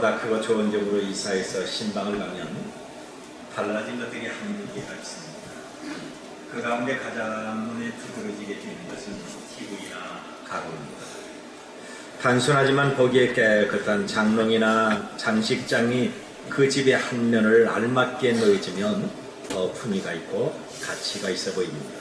보다 크고 좋은 집으로 이사해서 신방을 가면 달라진 것들이 한두 개가 있습니다. 그 가운데 가장 눈에 두드러지게 되는 것은 TV나 가구입니다. 단순하지만 보기에 깨끗한 장롱이나 장식장이 그 집의 한 면을 알맞게 놓여지면 더 품위가 있고 가치가 있어 보입니다.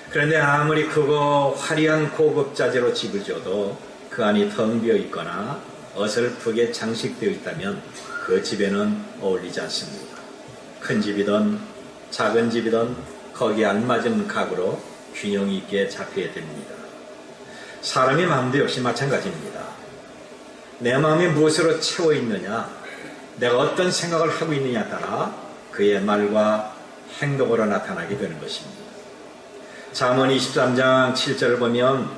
그런데 아무리 크고 화려한 고급 자재로 집을 지어도 그 안이 텅 비어 있거나 어설프게 장식되어 있다면 그 집에는 어울리지 않습니다. 큰 집이든 작은 집이든 거기에 알맞은 가구로 균형 있게 잡혀야 됩니다. 사람의 마음도 역시 마찬가지입니다. 내 마음이 무엇으로 채워 있느냐, 내가 어떤 생각을 하고 있느냐에 따라 그의 말과 행동으로 나타나게 되는 것입니다. 잠언 23장 7절을 보면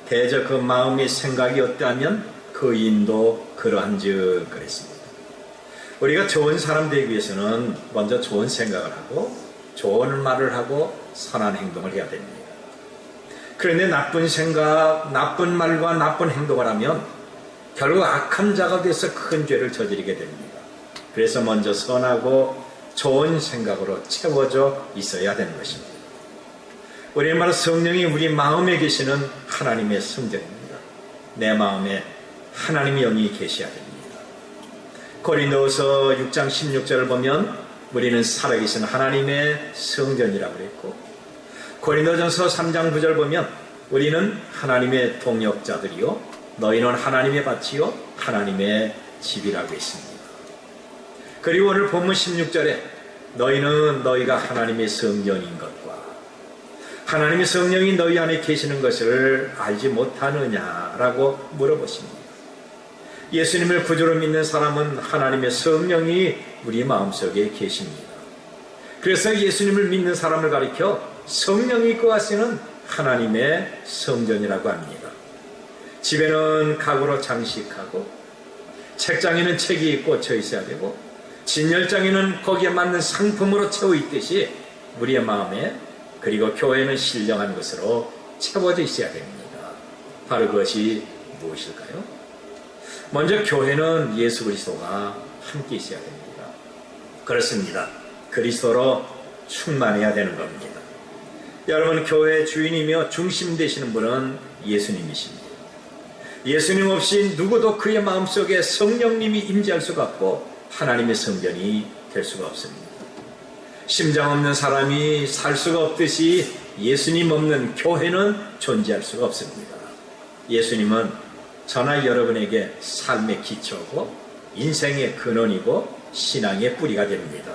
대저 그 마음의 생각이 어떠하면 그 인도 그러한즉 그랬습니다. 우리가 좋은 사람 되기 위해서는 먼저 좋은 생각을 하고 좋은 말을 하고 선한 행동을 해야 됩니다. 그런데 나쁜 생각, 나쁜 말과 나쁜 행동을 하면 결국 악한 자가 돼서 큰 죄를 저지르게 됩니다. 그래서 먼저 선하고 좋은 생각으로 채워져 있어야 되는 것입니다. 우리의 말 성령이 우리 마음에 계시는 하나님의 성전입니다. 내 마음에 하나님의 영이 계셔야 됩니다. 고린도서 6장 16절을 보면 우리는 살아계신 하나님의 성전이라고 했고, 고린도전서 3장 9절 보면 우리는 하나님의 동역자들이요 너희는 하나님의 밭이요 하나님의 집이라고 했습니다. 그리고 오늘 본문 16절에 너희는 너희가 하나님의 성전인 것과 하나님의 성령이 너희 안에 계시는 것을 알지 못하느냐라고 물어보십니다. 예수님을 구주로 믿는 사람은 하나님의 성령이 우리 마음속에 계십니다. 그래서 예수님을 믿는 사람을 가리켜 성령이 거하시는 하나님의 성전이라고 합니다. 집에는 가구로 장식하고 책장에는 책이 꽂혀 있어야 되고 진열장에는 거기에 맞는 상품으로 채워 있듯이 우리의 마음에 그리고 교회는 신령한 것으로 채워져 있어야 됩니다. 바로 그것이 무엇일까요? 먼저 교회는 예수 그리스도가 함께 있어야 됩니다. 그렇습니다. 그리스도로 충만해야 되는 겁니다. 여러분, 교회의 주인이며 중심 되시는 분은 예수님이십니다. 예수님 없이 누구도 그의 마음속에 성령님이 임재할 수가 없고 하나님의 성전이 될 수가 없습니다. 심장 없는 사람이 살 수가 없듯이 예수님 없는 교회는 존재할 수가 없습니다. 예수님은 저나 여러분에게 삶의 기초고 인생의 근원이고 신앙의 뿌리가 됩니다.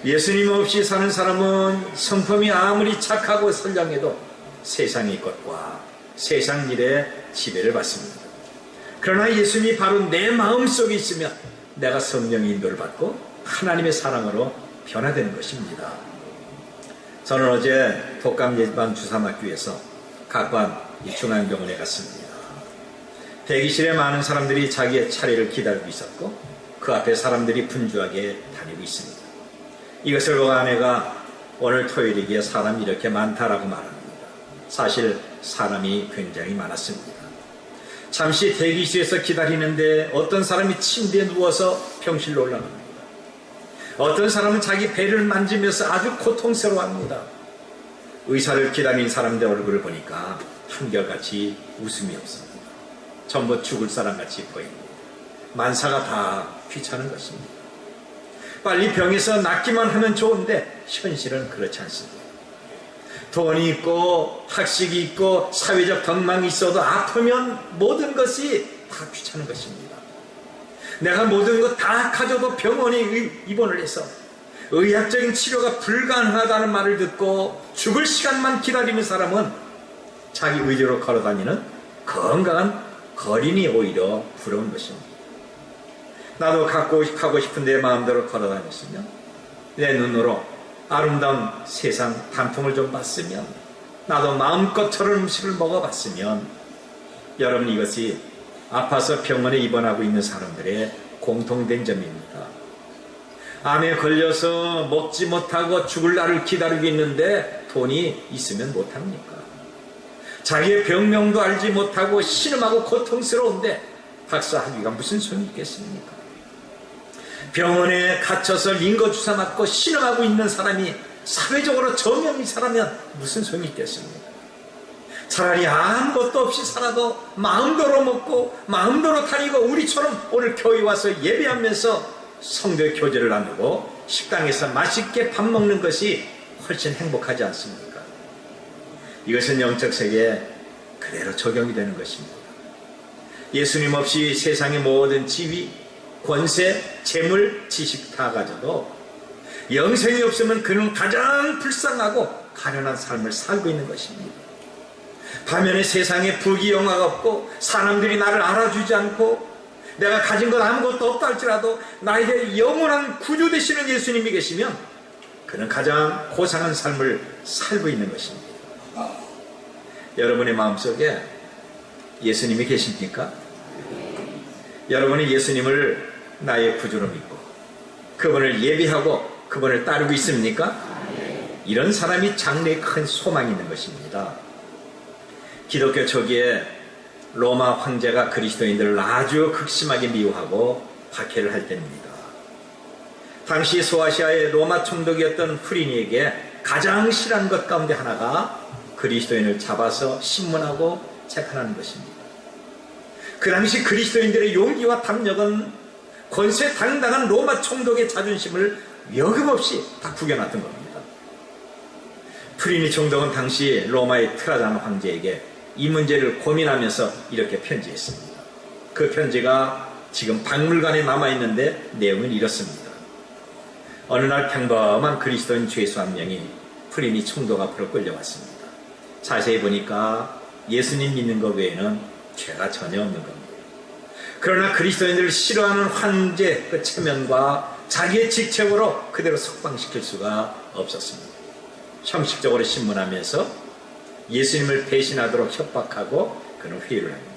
예수님 없이 사는 사람은 성품이 아무리 착하고 선량해도 세상의 것과 세상 일에 지배를 받습니다. 그러나 예수님이 바로 내 마음속에 있으면 내가 성령의 인도를 받고 하나님의 사랑으로 변화되는 것입니다. 저는 어제 독감 예방 주사맞기위해서 각관 중앙병원에 갔습니다. 대기실에 많은 사람들이 자기의 차례를 기다리고 있었고 그 앞에 사람들이 분주하게 다니고 있습니다. 이것을 보고 아내가 오늘 토요일이기에 사람이 이렇게 많다라고 말합니다. 사실 사람이 굉장히 많았습니다. 잠시 대기실에서 기다리는데 어떤 사람이 침대에 누워서 병실로 올라갑니다. 어떤 사람은 자기 배를 만지면서 아주 고통스러워합니다. 의사를 기다리는 사람들 얼굴을 보니까 한결같이 웃음이 없습니다. 전부 죽을 사람같이 보입니다. 만사가 다 귀찮은 것입니다. 빨리 병에서 낫기만 하면 좋은데 현실은 그렇지 않습니다. 돈이 있고 학식이 있고 사회적 덕망이 있어도 아프면 모든 것이 다 귀찮은 것입니다. 내가 모든 것 다 가져도 병원에 입원을 해서 의학적인 치료가 불가능하다는 말을 듣고 죽을 시간만 기다리는 사람은 자기 의지로 걸어다니는 건강한 거린이 오히려 부러운 것입니다. 나도 가고 싶은 내 마음대로 걸어다녔으면 내 눈으로 아름다운 세상 단풍을 좀 봤으면 나도 마음껏 저런 음식을 먹어봤으면 여러분, 이것이 아파서 병원에 입원하고 있는 사람들의 공통된 점입니다. 암에 걸려서 먹지 못하고 죽을 날을 기다리고 있는데 돈이 있으면 못합니까? 자기의 병명도 알지 못하고 신음하고 고통스러운데 박사 학위가 무슨 소용이 있겠습니까? 병원에 갇혀서 링거 주사 맞고 신음하고 있는 사람이 사회적으로 저명이사라면 무슨 소용이 있겠습니까? 차라리 아무것도 없이 살아도 마음대로 먹고 마음대로 다니고 우리처럼 오늘 교회 와서 예배하면서 성도의 교제를 나누고 식당에서 맛있게 밥 먹는 것이 훨씬 행복하지 않습니까? 이것은 영적 세계에 그대로 적용이 되는 것입니다. 예수님 없이 세상의 모든 지위, 권세, 재물, 지식 다 가져도 영생이 없으면 그는 가장 불쌍하고 가련한 삶을 살고 있는 것입니다. 반면에 세상에 부귀영화가 없고 사람들이 나를 알아주지 않고 내가 가진 것 아무것도 없다 할지라도 나에게 영원한 구주 되시는 예수님이 계시면 그는 가장 고상한 삶을 살고 있는 것입니다. 여러분의 마음속에 예수님이 계십니까? 여러분이 예수님을 나의 구주로 믿고 그분을 예배하고 그분을 따르고 있습니까? 이런 사람이 장래에 큰 소망이 있는 것입니다. 기독교 초기에 로마 황제가 그리스도인들을 아주 극심하게 미워하고 박해를 할 때입니다. 당시 소아시아의 로마 총독이었던 프리니에게 가장 싫어하는 것 가운데 하나가 그리스도인을 잡아서 신문하고 재판하는 것입니다. 그 당시 그리스도인들의 용기와 담력은 권세 당당한 로마 총독의 자존심을 여금없이 다 구겨놨던 겁니다. 프리니 총독은 당시 로마의 트라잔 황제에게 이 문제를 고민하면서 이렇게 편지했습니다. 그 편지가 지금 박물관에 남아있는데 내용은 이렇습니다. 어느 날 평범한 그리스도인 죄수 한 명이 프리니 총독 앞으로 끌려왔습니다. 자세히 보니까 예수님 믿는 것 외에는 죄가 전혀 없는 겁니다. 그러나 그리스도인들을 싫어하는 황제 그 체면과 자기의 직책으로 그대로 석방시킬 수가 없었습니다. 형식적으로 신문하면서 예수님을 배신하도록 협박하고 그는 회유를 합니다.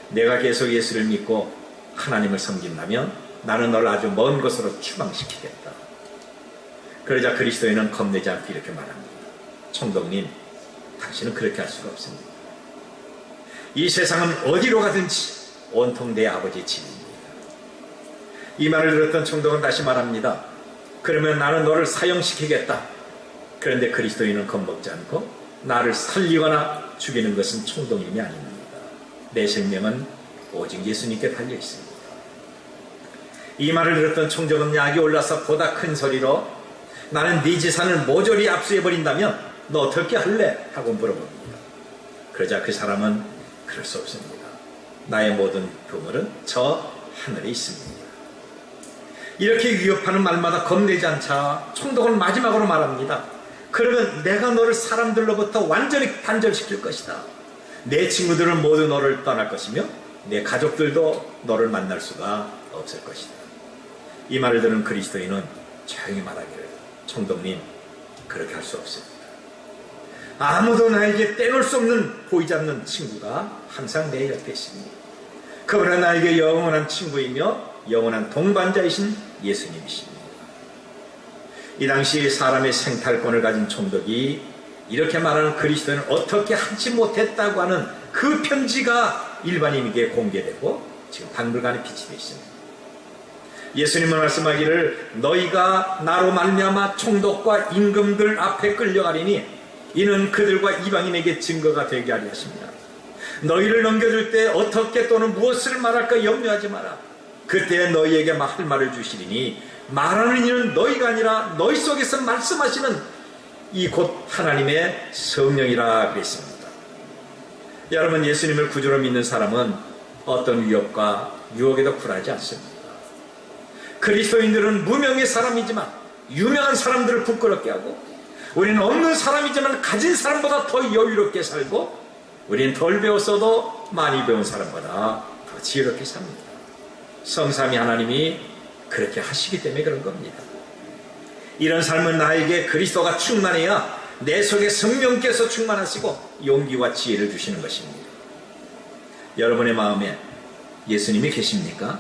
내가 계속 예수를 믿고 하나님을 섬긴다면 나는 너를 아주 먼 곳으로 추방시키겠다. 그러자 그리스도인은 겁내지 않고 이렇게 말합니다. 총독님, 당신은 그렇게 할 수가 없습니다. 이 세상은 어디로 가든지 온통 내 아버지의 집입니다. 이 말을 들었던 총독은 다시 말합니다. 그러면 나는 너를 사형시키겠다. 그런데 그리스도인은 겁먹지 않고 나를 살리거나 죽이는 것은 총독님이 아닙니다. 내 생명은 오직 예수님께 달려 있습니다. 이 말을 들었던 총독은 약이 올라서 보다 큰 소리로 나는 네 재산을 모조리 압수해버린다면 너 어떻게 할래? 하고 물어봅니다. 그러자 그 사람은 그럴 수 없습니다. 나의 모든 보물은 저 하늘에 있습니다. 이렇게 위협하는 말마다 겁내지 않자 총독은 마지막으로 말합니다. 그러면 내가 너를 사람들로부터 완전히 단절시킬 것이다. 내 친구들은 모두 너를 떠날 것이며 내 가족들도 너를 만날 수가 없을 것이다. 이 말을 들은 그리스도인은 조용히 말하기를 총독님, 그렇게 할 수 없습니다. 아무도 나에게 떼놓을 수 없는 보이지 않는 친구가 항상 내 옆에 있습니다. 그분은 나에게 영원한 친구이며 영원한 동반자이신 예수님이십니다. 이 당시 사람의 생탈권을 가진 총독이 이렇게 말하는 그리스도는 어떻게 하지 못했다고 하는 그 편지가 일반인에게 공개되고 지금 박물관에 비치되어 있습니다. 예수님은 말씀하기를 너희가 나로 말미암아 총독과 임금들 앞에 끌려가리니 이는 그들과 이방인에게 증거가 되게 하려 하십니다. 너희를 넘겨줄 때 어떻게 또는 무엇을 말할까 염려하지 마라. 그때 너희에게 할 말을 주시리니 말하는 이는 너희가 아니라 너희 속에서 말씀하시는 이 곧 하나님의 성령이라 그랬습니다. 여러분, 예수님을 구주로 믿는 사람은 어떤 위협과 유혹에도 굴하지 않습니다. 그리스도인들은 무명의 사람이지만 유명한 사람들을 부끄럽게 하고 우리는 없는 사람이지만 가진 사람보다 더 여유롭게 살고 우리는 덜 배웠어도 많이 배운 사람보다 더 지혜롭게 삽니다. 성삼위 하나님이 그렇게 하시기 때문에 그런 겁니다. 이런 삶은 나에게 그리스도가 충만해야 내 속에 성령께서 충만하시고 용기와 지혜를 주시는 것입니다. 여러분의 마음에 예수님이 계십니까?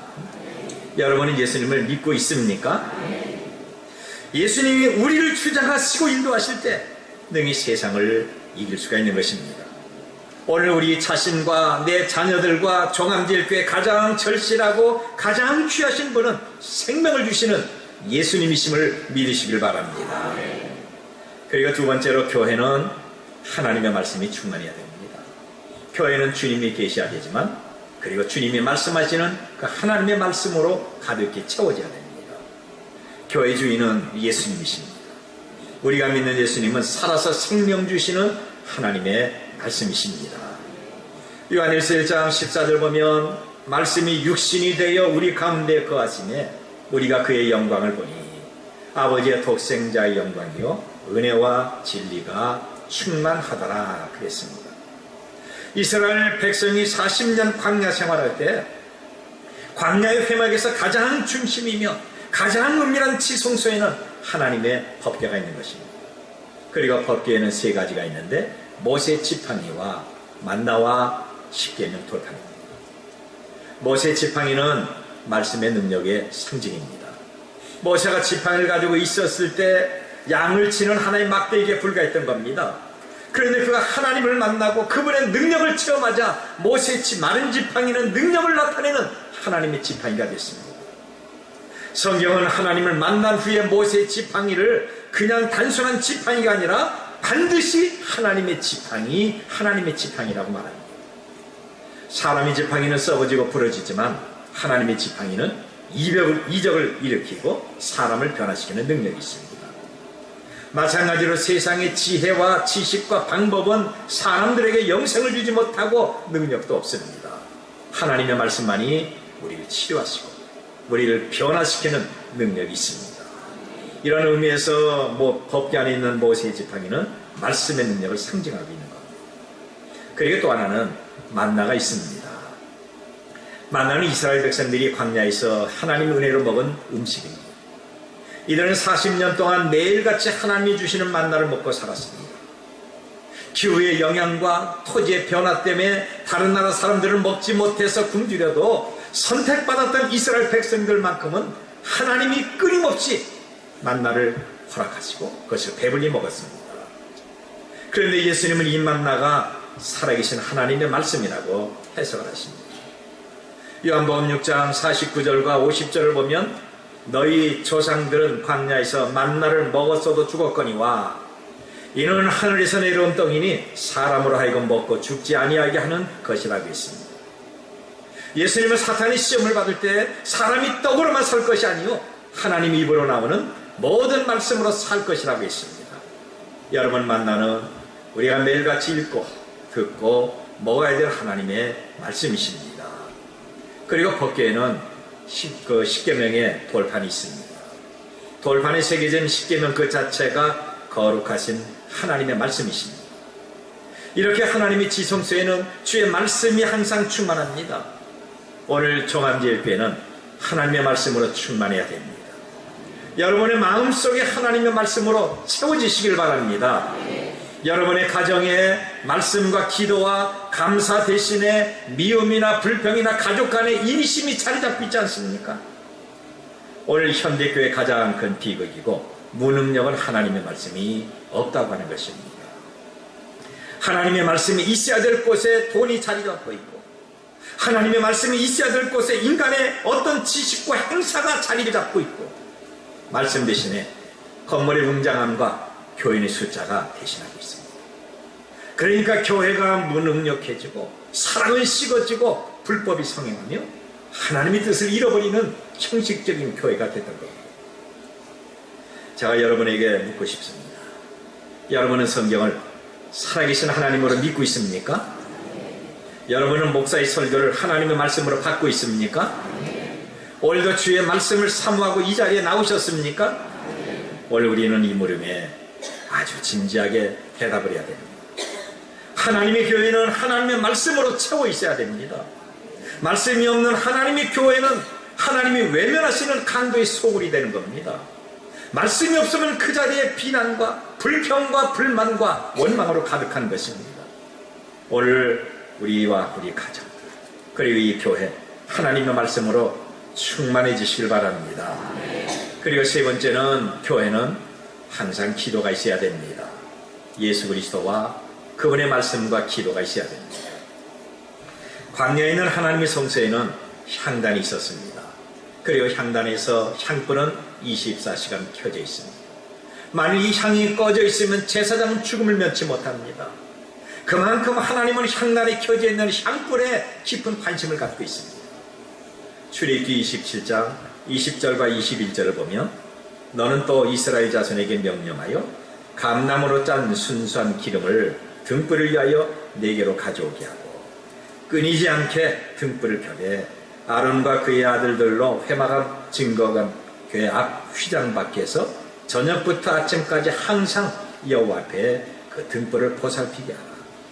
여러분은 예수님을 믿고 있습니까? 예수님이 우리를 주장하시고 인도하실 때 능히 세상을 이길 수가 있는 것입니다. 오늘 우리 자신과 내 자녀들과 종암제일교회 가장 절실하고 가장 귀하신 분은 생명을 주시는 예수님이심을 믿으시길 바랍니다. 그리고 두 번째로 교회는 하나님의 말씀이 충만해야 됩니다. 교회는 주님이 계셔야 되지만 그리고 주님이 말씀하시는 그 하나님의 말씀으로 가볍게 채워져야 됩니다. 교회 주인은 예수님이십니다. 우리가 믿는 예수님은 살아서 생명 주시는 하나님의 말씀이십니다. 요한일서 1장 14절 보면 말씀이 육신이 되어 우리 가운데 거하시매 우리가 그의 영광을 보니 아버지의 독생자의 영광이요 은혜와 진리가 충만하더라 그랬습니다. 이스라엘 백성이 40년 광야 생활할 때 광야의 회막에서 가장 중심이며 가장 은밀한 지성소에는 하나님의 법궤가 있는 것입니다. 그리고 법궤에는 세 가지가 있는데 모세 지팡이와 만나와 십계명 돌판입니다. 모세 지팡이는 말씀의 능력의 상징입니다. 모세가 지팡이를 가지고 있었을 때 양을 치는 하나의 막대기에 불과했던 겁니다. 그런데 그가 하나님을 만나고 그분의 능력을 체험하자 모세의 마른 지팡이는 능력을 나타내는 하나님의 지팡이가 됐습니다. 성경은 하나님을 만난 후에 모세의 지팡이를 그냥 단순한 지팡이가 아니라 반드시 하나님의 지팡이라고 말합니다. 사람의 지팡이는 썩어지고 부러지지만 하나님의 지팡이는 이적을 일으키고 사람을 변화시키는 능력이 있습니다. 마찬가지로 세상의 지혜와 지식과 방법은 사람들에게 영생을 주지 못하고 능력도 없습니다. 하나님의 말씀만이 우리를 치료하시고 우리를 변화시키는 능력이 있습니다. 이런 의미에서 법궤 안에 있는 모세의 지팡이는 말씀의 능력을 상징하고 있는 겁니다. 그리고 또 하나는 만나가 있습니다. 만나는 이스라엘 백성들이 광야에서 하나님의 은혜로 먹은 음식입니다. 이들은 40년 동안 매일같이 하나님이 주시는 만나를 먹고 살았습니다. 기후의 영향과 토지의 변화 때문에 다른 나라 사람들은 먹지 못해서 굶주려도 선택받았던 이스라엘 백성들만큼은 하나님이 끊임없이 만나를 허락하시고 그것을 배불리 먹었습니다. 그런데 예수님은 이 만나가 살아계신 하나님의 말씀이라고 해석을 하십니다. 요한복음 6장 49절과 50절을 보면 너희 조상들은 광야에서 만나를 먹었어도 죽었거니와 이는 하늘에서 내려온 떡이니 사람으로 하여금 먹고 죽지 아니하게 하는 것이라고 했습니다. 예수님은 사탄의 시험을 받을 때 사람이 떡으로만 살 것이 아니요 하나님 입으로 나오는 모든 말씀으로 살 것이라고 했습니다. 여러분, 만나는 우리가 매일같이 읽고 듣고 먹어야 될 하나님의 말씀이십니다. 그리고 법궤에는 십계명의 돌판이 있습니다. 돌판에 새겨진 십계명 그 자체가 거룩하신 하나님의 말씀이십니다. 이렇게 하나님의 지성소에는 주의 말씀이 항상 충만합니다. 오늘 종암제일교회는 하나님의 말씀으로 충만해야 됩니다. 여러분의 마음속에 하나님의 말씀으로 채워지시길 바랍니다. 여러분의 가정에 말씀과 기도와 감사 대신에 미움이나 불평이나 가족 간의 인심이 자리 잡고 있지 않습니까? 오늘 현대교회의 가장 큰 비극이고 무능력은 하나님의 말씀이 없다고 하는 것입니다. 하나님의 말씀이 있어야 될 곳에 돈이 자리 잡고 있고 하나님의 말씀이 있어야 될 곳에 인간의 어떤 지식과 행사가 자리를 잡고 있고 말씀 대신에 건물의 웅장함과 교인의 숫자가 대신하고 있습니다. 그러니까 교회가 무능력해지고 사랑은 식어지고 불법이 성행하며 하나님의 뜻을 잃어버리는 형식적인 교회가 됐던 겁니다. 제가 여러분에게 묻고 싶습니다. 여러분은 성경을 살아계신 하나님으로 믿고 있습니까? 여러분은 목사의 설교를 하나님의 말씀으로 받고 있습니까? 오늘도 주의 말씀을 사모하고 이 자리에 나오셨습니까? 오늘 우리는 이 물음에 아주 진지하게 대답을 해야 됩니다. 하나님의 교회는 하나님의 말씀으로 채워 있어야 됩니다. 말씀이 없는 하나님의 교회는 하나님이 외면하시는 강도의 소굴이 되는 겁니다. 말씀이 없으면 그 자리에 비난과 불평과 불만과 원망으로 가득한 것입니다. 오늘 우리와 우리 가정 그리고 이 교회 하나님의 말씀으로 충만해지시길 바랍니다. 그리고 세 번째는 교회는 항상 기도가 있어야 됩니다. 예수 그리스도와 그분의 말씀과 기도가 있어야 됩니다. 광야에 있는 하나님의 성소에는 향단이 있었습니다. 그리고 향단에서 향불은 24시간 켜져 있습니다. 만일 이 향이 꺼져 있으면 제사장은 죽음을 면치 못합니다. 그만큼 하나님은 향단에 켜져 있는 향불에 깊은 관심을 갖고 있습니다. 출애굽기 27장 20절과 21절을 보면 너는 또 이스라엘 자손에게 명령하여 감나무로 짠 순수한 기름을 등불을 위하여 네게로 가져오게 하고 끊이지 않게 등불을 켜되 아론과 그의 아들들로 회막앞 증거관 교회 앞 휘장 밖에서 저녁부터 아침까지 항상 여호와 앞에 그 등불을 보살피게 하라.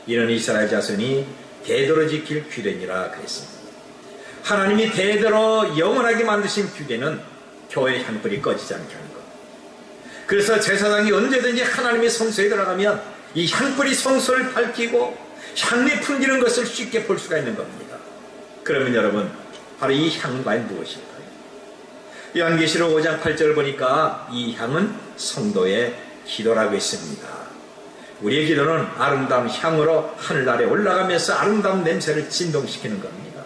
이는 이스라엘 자손이 대대로 지킬 규례니라 그랬습니다. 하나님이 대대로 영원하게 만드신 규례는 교회의 향불이 꺼지지 않게 하는 것. 그래서 제사장이 언제든지 하나님의 성소에 들어가면 이 향불이 성소를 밝히고 향내 풍기는 것을 쉽게 볼 수가 있는 겁니다. 그러면 여러분, 바로 이 향과는 무엇일까요? 요한계시록 5장 8절을 보니까 이 향은 성도의 기도라고 했습니다. 우리의 기도는 아름다운 향으로 하늘나라에 올라가면서 아름다운 냄새를 진동시키는 겁니다.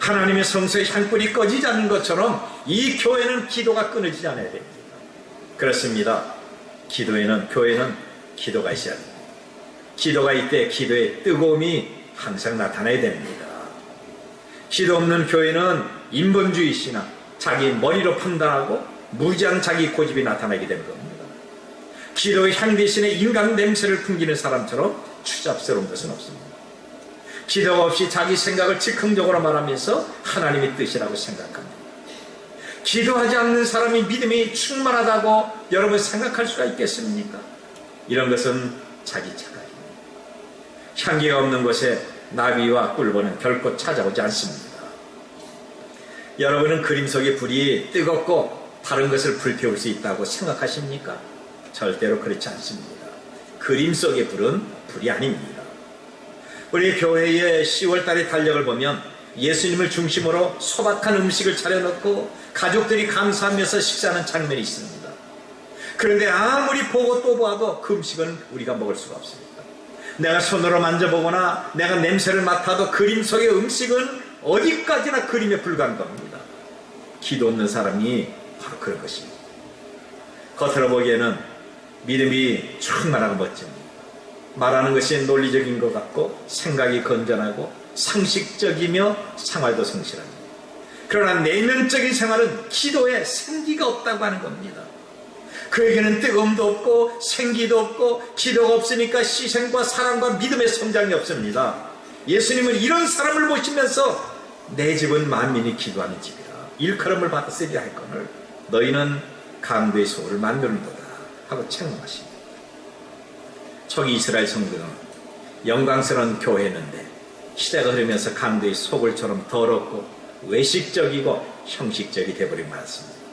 하나님의 성소의 향불이 꺼지지 않는 것처럼 이 교회는 기도가 끊어지지 않아야 됩니다. 그렇습니다. 교회는 기도가 있어야 됩니다. 기도가 있대 기도의 뜨거움이 항상 나타나야 됩니다. 기도 없는 교회는 인본주의 신앙, 자기 머리로 판단하고 무지한 자기 고집이 나타나게 되는 겁니다. 기도의 향 대신에 인간 냄새를 풍기는 사람처럼 추잡스러운 것은 없습니다. 기도가 없이 자기 생각을 즉흥적으로 말하면서 하나님의 뜻이라고 생각합니다. 기도하지 않는 사람이 믿음이 충만하다고 여러분 생각할 수가 있겠습니까? 이런 것은 자기 착각입니다. 향기가 없는 곳에 나비와 꿀벌은 결코 찾아오지 않습니다. 여러분은 그림 속의 불이 뜨겁고 다른 것을 불태울 수 있다고 생각하십니까? 절대로 그렇지 않습니다. 그림 속의 불은 불이 아닙니다. 우리 교회의 10월달의 달력을 보면 예수님을 중심으로 소박한 음식을 차려놓고 가족들이 감사하면서 식사하는 장면이 있습니다. 그런데 아무리 보고 또 봐도 그 음식은 우리가 먹을 수가 없습니다. 내가 손으로 만져보거나 내가 냄새를 맡아도 그림 속의 음식은 어디까지나 그림에 불과한 겁니다. 기도 없는 사람이 바로 그런 것입니다. 겉으로 보기에는 믿음이 충만하고 멋집니다. 말하는 것이 논리적인 것 같고 생각이 건전하고 상식적이며 생활도 성실합니다. 그러나 내면적인 생활은 기도에 생기가 없다고 하는 겁니다. 그에게는 뜨거움도 없고 생기도 없고 기도가 없으니까 희생과 사랑과 믿음의 성장이 없습니다. 예수님은 이런 사람을 보시면서 내 집은 만민이 기도하는 집이라 일컬음을 받았으리 할거늘 너희는 강도의 소를 만드는도다 하고 책망하십니다. 초기 이스라엘 성도는 영광스러운 교회였는데 시대가 흐르면서 강도의 소굴처럼 더럽고 외식적이고 형식적이 되어버린 말씀입니다.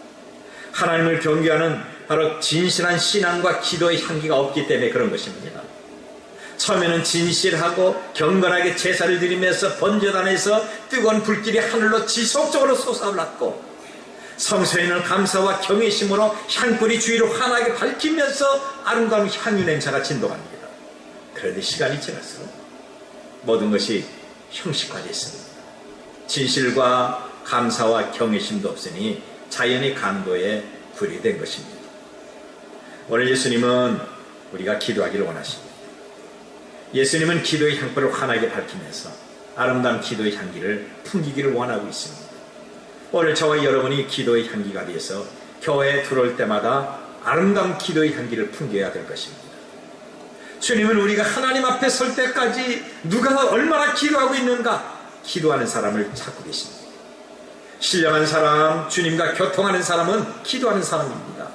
하나님을 경외하는 바로 진실한 신앙과 기도의 향기가 없기 때문에 그런 것입니다. 처음에는 진실하고 경건하게 제사를 드리면서 번제단에서 뜨거운 불길이 하늘로 지속적으로 솟아올랐고 성소에는 감사와 경외심으로 향불이 주위를 환하게 밝히면서 아름다운 향유 냄새가 진동합니다. 그런데 시간이 지날수록 모든 것이 형식화됐습니다. 진실과 감사와 경외심도 없으니 자연의 강도에 불이 된 것입니다. 오늘 예수님은 우리가 기도하기를 원하십니다. 예수님은 기도의 향불을 환하게 밝히면서 아름다운 기도의 향기를 풍기기를 원하고 있습니다. 오늘 저와 여러분이 기도의 향기가 되어서 교회에 들어올 때마다 아름다운 기도의 향기를 풍겨야 될 것입니다. 주님은 우리가 하나님 앞에 설 때까지 누가 얼마나 기도하고 있는가 기도하는 사람을 찾고 계십니다. 신령한 사람, 주님과 교통하는 사람은 기도하는 사람입니다.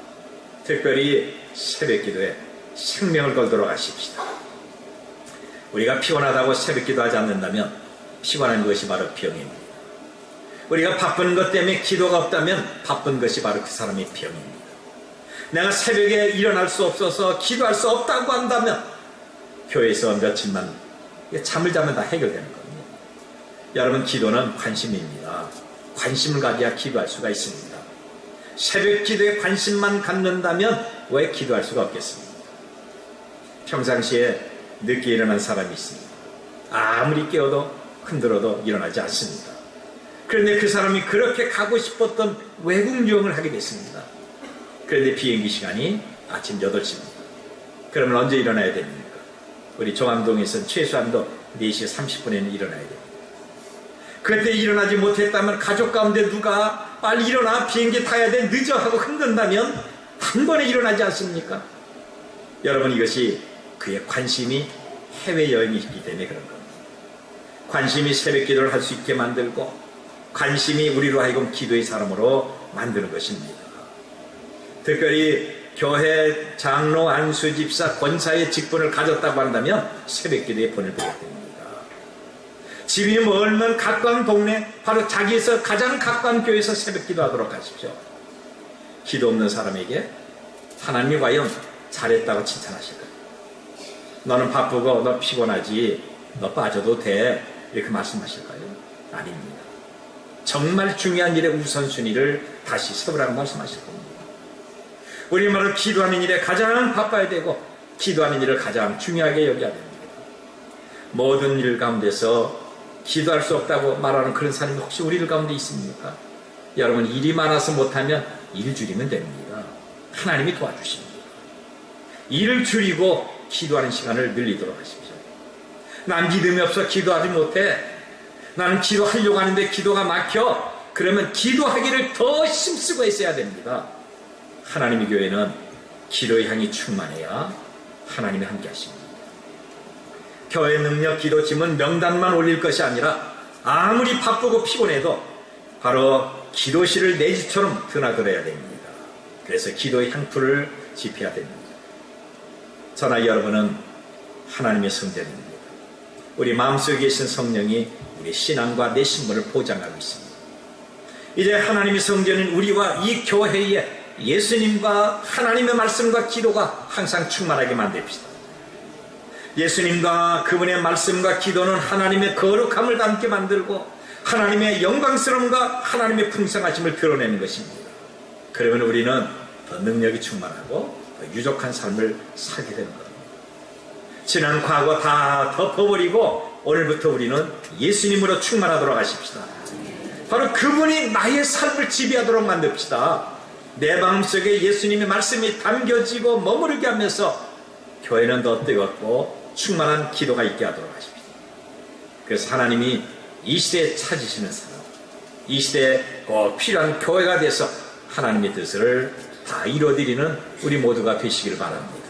특별히 새벽 기도에 생명을 걸도록 하십시다. 우리가 피곤하다고 새벽 기도하지 않는다면 피곤한 것이 바로 병입니다. 우리가 바쁜 것 때문에 기도가 없다면 바쁜 것이 바로 그 사람의 병입니다. 내가 새벽에 일어날 수 없어서 기도할 수 없다고 한다면 교회에서 며칠만 잠을 자면 다 해결되는 겁니다. 여러분, 기도는 관심입니다. 관심을 가져야 기도할 수가 있습니다. 새벽 기도에 관심만 갖는다면 왜 기도할 수가 없겠습니까? 평상시에 늦게 일어난 사람이 있습니다. 아무리 깨워도 흔들어도 일어나지 않습니다. 그런데 그 사람이 그렇게 가고 싶었던 외국 여행을 하게 됐습니다. 그런데 비행기 시간이 아침 8시입니다. 그러면 언제 일어나야 됩니까? 우리 종암동에서는 최소한도 4시 30분에는 일어나야 됩니다. 그때 일어나지 못했다면 가족 가운데 누가 빨리 일어나 비행기 타야 돼 늦어 하고 흔든다면 단번에 일어나지 않습니까? 여러분, 이것이 그의 관심이 해외여행이 있기 때문에 그런 겁니다. 관심이 새벽 기도를 할 수 있게 만들고 관심이 우리로 하여금 기도의 사람으로 만드는 것입니다. 특별히 교회 장로, 안수, 집사, 권사의 직분을 가졌다고 한다면 새벽 기도에 본을 보게 됩니다. 집이 멀면 가까운 동네, 바로 자기에서 가장 가까운 교회에서 새벽 기도하도록 하십시오. 기도 없는 사람에게 하나님이 과연 잘했다고 칭찬하실까요? 너는 바쁘고 너 피곤하지, 너 빠져도 돼, 이렇게 말씀하실까요? 아닙니다. 정말 중요한 일의 우선순위를 다시 세우라고 말씀하실 겁니다. 우리말로 기도하는 일에 가장 바빠야 되고 기도하는 일을 가장 중요하게 여겨야 됩니다. 모든 일 가운데서 기도할 수 없다고 말하는 그런 사람이 혹시 우리 가운데 있습니까? 여러분, 일이 많아서 못하면 일 줄이면 됩니다. 하나님이 도와주십니다. 일을 줄이고 기도하는 시간을 늘리도록 하십시오. 난 믿음이 없어 기도하지 못해. 나는 기도하려고 하는데 기도가 막혀. 그러면 기도하기를 더 힘쓰고 있어야 됩니다. 하나님의 교회는 기도의 향이 충만해야 하나님이 함께 하십니다. 교회 능력 기도팀은 명단만 올릴 것이 아니라 아무리 바쁘고 피곤해도 바로 기도실을 내 집처럼 드나들어야 됩니다. 그래서 기도의 향토를 지펴야 됩니다. 저나 여러분은 하나님의 성전입니다. 우리 마음속에 계신 성령이 우리 신앙과 내 신분을 보장하고 있습니다. 이제 하나님의 성전인 우리와 이 교회에 예수님과 하나님의 말씀과 기도가 항상 충만하게 만듭시다. 예수님과 그분의 말씀과 기도는 하나님의 거룩함을 담게 만들고 하나님의 영광스러움과 하나님의 풍성하심을 드러내는 것입니다. 그러면 우리는 더 능력이 충만하고 더 유족한 삶을 살게 되는 겁니다. 지난 과거 다 덮어버리고 오늘부터 우리는 예수님으로 충만하도록 하십시다. 바로 그분이 나의 삶을 지배하도록 만듭시다. 내 마음속에 예수님의 말씀이 담겨지고 머무르게 하면서 교회는 더 뜨겁고 충만한 기도가 있게 하도록 하십시다. 그래서 하나님이 이 시대에 찾으시는 사람, 이 시대에 꼭 필요한 교회가 돼서 하나님의 뜻을 다 이루어드리는 우리 모두가 되시기를 바랍니다.